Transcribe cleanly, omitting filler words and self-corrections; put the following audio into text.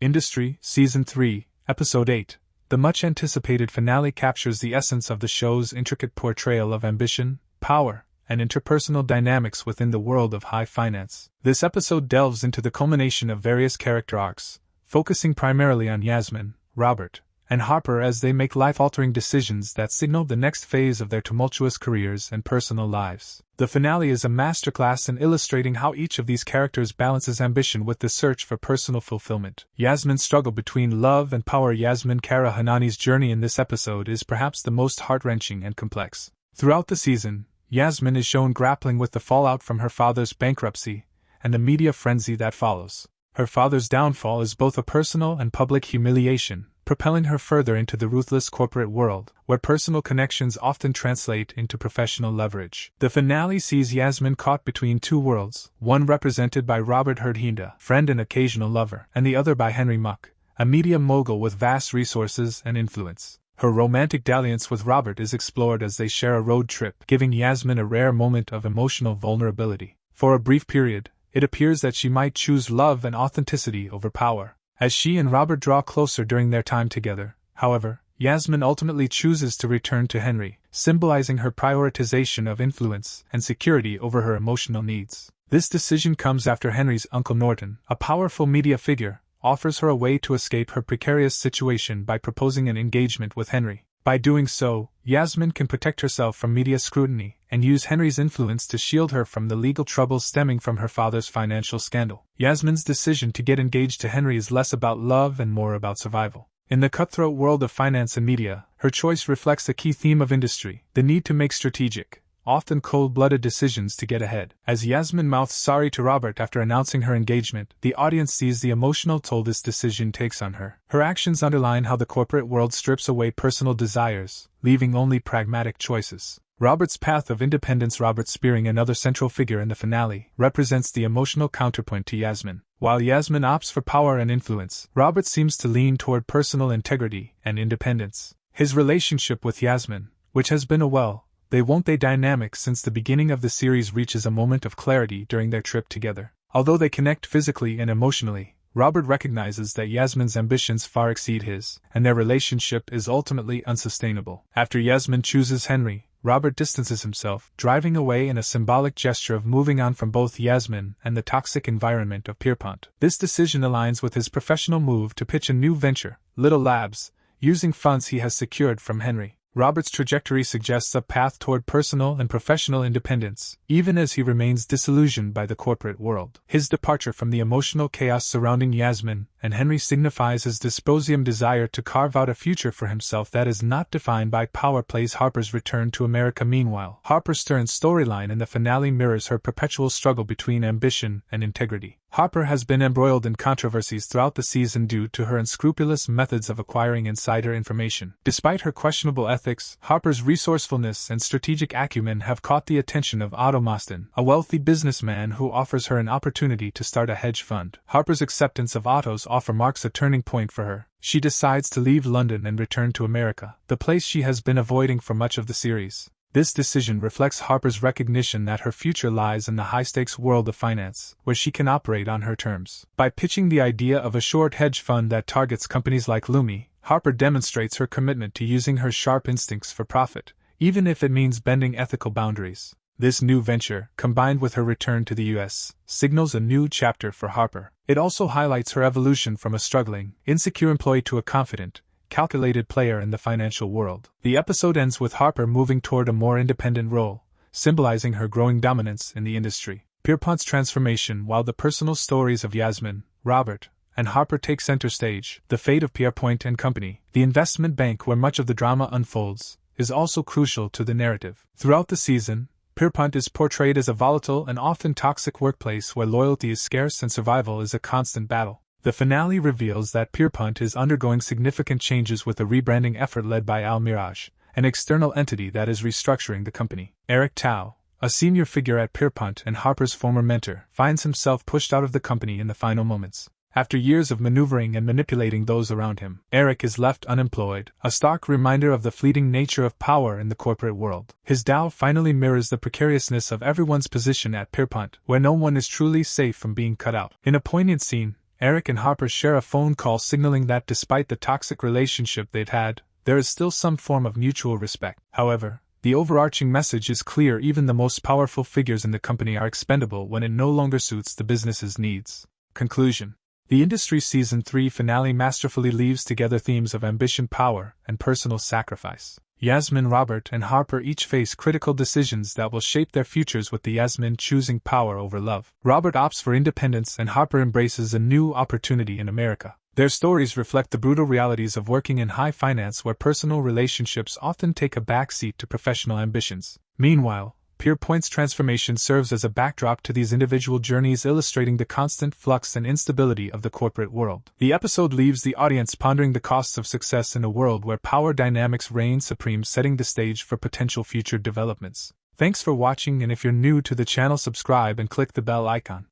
Industry, Season 3, Episode 8. The much-anticipated finale captures the essence of the show's intricate portrayal of ambition, power, and interpersonal dynamics within the world of high finance. This episode delves into the culmination of various character arcs, focusing primarily on Yasmin, Robert, and Harper as they make life-altering decisions that signal the next phase of their tumultuous careers and personal lives. The finale is a masterclass in illustrating how each of these characters balances ambition with the search for personal fulfillment. Yasmin's struggle between love and power. Yasmin Kara Hanani's journey in this episode is perhaps the most heart-wrenching and complex. Throughout the season, Yasmin is shown grappling with the fallout from her father's bankruptcy and the media frenzy that follows. Her father's downfall is both a personal and public humiliation, propelling her further into the ruthless corporate world, where personal connections often translate into professional leverage. The finale sees Yasmin caught between two worlds, one represented by Robert Herdhinda, friend and occasional lover, and the other by Henry Muck, a media mogul with vast resources and influence. Her romantic dalliance with Robert is explored as they share a road trip, giving Yasmin a rare moment of emotional vulnerability. For a brief period, it appears that she might choose love and authenticity over power. As she and Robert draw closer during their time together, however, Yasmin ultimately chooses to return to Henry, symbolizing her prioritization of influence and security over her emotional needs. This decision comes after Henry's Uncle Norton, a powerful media figure, offers her a way to escape her precarious situation by proposing an engagement with Henry. By doing so, Yasmin can protect herself from media scrutiny and use Henry's influence to shield her from the legal troubles stemming from her father's financial scandal. Yasmin's decision to get engaged to Henry is less about love and more about survival. In the cutthroat world of finance and media, her choice reflects a key theme of industry: the need to make strategic, often cold-blooded decisions to get ahead. As Yasmin mouths sorry to Robert after announcing her engagement, the audience sees the emotional toll this decision takes on her. Her actions underline how the corporate world strips away personal desires, leaving only pragmatic choices. Robert's path of independence. Robert Spearing, another central figure in the finale, represents the emotional counterpoint to Yasmin. While Yasmin opts for power and influence, Robert seems to lean toward personal integrity and independence. His relationship with Yasmin, which has been a they dynamic since the beginning of the series, reaches a moment of clarity during their trip together. Although they connect physically and emotionally, Robert recognizes that Yasmin's ambitions far exceed his, and their relationship is ultimately unsustainable. After Yasmin chooses Henry, Robert distances himself, driving away in a symbolic gesture of moving on from both Yasmin and the toxic environment of Pierpont. This decision aligns with his professional move to pitch a new venture, Little Labs, using funds he has secured from Henry. Robert's trajectory suggests a path toward personal and professional independence, even as he remains disillusioned by the corporate world. His departure from the emotional chaos surrounding Yasmin and Henry signifies his dysposium desire to carve out a future for himself that is not defined by power. Plays Harper's return to America. Meanwhile, Harper Stern's storyline in the finale mirrors her perpetual struggle between ambition and integrity. Harper has been embroiled in controversies throughout the season due to her unscrupulous methods of acquiring insider information. Despite her questionable ethics, Harper's resourcefulness and strategic acumen have caught the attention of Otto Moston, a wealthy businessman who offers her an opportunity to start a hedge fund. Harper's acceptance of Otto's offer marks a turning point for her. She decides to leave London and return to America, the place she has been avoiding for much of the series. This decision reflects Harper's recognition that her future lies in the high-stakes world of finance, where she can operate on her terms. By pitching the idea of a short hedge fund that targets companies like Lumi, Harper demonstrates her commitment to using her sharp instincts for profit, even if it means bending ethical boundaries. This new venture, combined with her return to the U.S., signals a new chapter for Harper. It also highlights her evolution from a struggling, insecure employee to a confident, calculated player in the financial world. The episode ends with Harper moving toward a more independent role, symbolizing her growing dominance in the industry. Pierpont's transformation. While the personal stories of Yasmin, Robert, and Harper take center stage, the fate of Pierpont and Company, the investment bank where much of the drama unfolds, is also crucial to the narrative. Throughout the season, Pierpont is portrayed as a volatile and often toxic workplace where loyalty is scarce and survival is a constant battle. The finale reveals that Pierpont is undergoing significant changes with a rebranding effort led by Al Mirage, an external entity that is restructuring the company. Eric Tao, a senior figure at Pierpont and Harper's former mentor, finds himself pushed out of the company in the final moments. After years of maneuvering and manipulating those around him, Eric is left unemployed, a stark reminder of the fleeting nature of power in the corporate world. His Dow finally mirrors the precariousness of everyone's position at Pierpont, where no one is truly safe from being cut out. In a poignant scene, Eric and Harper share a phone call signaling that despite the toxic relationship they'd had, there is still some form of mutual respect. However, the overarching message is clear: even the most powerful figures in the company are expendable when it no longer suits the business's needs. Conclusion. The Industry Season 3 finale masterfully leaves together themes of ambition, power, and personal sacrifice. Yasmin, Robert, and Harper each face critical decisions that will shape their futures, with the Yasmin choosing power over love. Robert opts for independence and Harper embraces a new opportunity in America. Their stories reflect the brutal realities of working in high finance, where personal relationships often take a backseat to professional ambitions. Meanwhile, Pierpoint's transformation serves as a backdrop to these individual journeys, illustrating the constant flux and instability of the corporate world. The episode leaves the audience pondering the costs of success in a world where power dynamics reign supreme, setting the stage for potential future developments. Thanks for watching, and if you're new to the channel, subscribe and click the bell icon.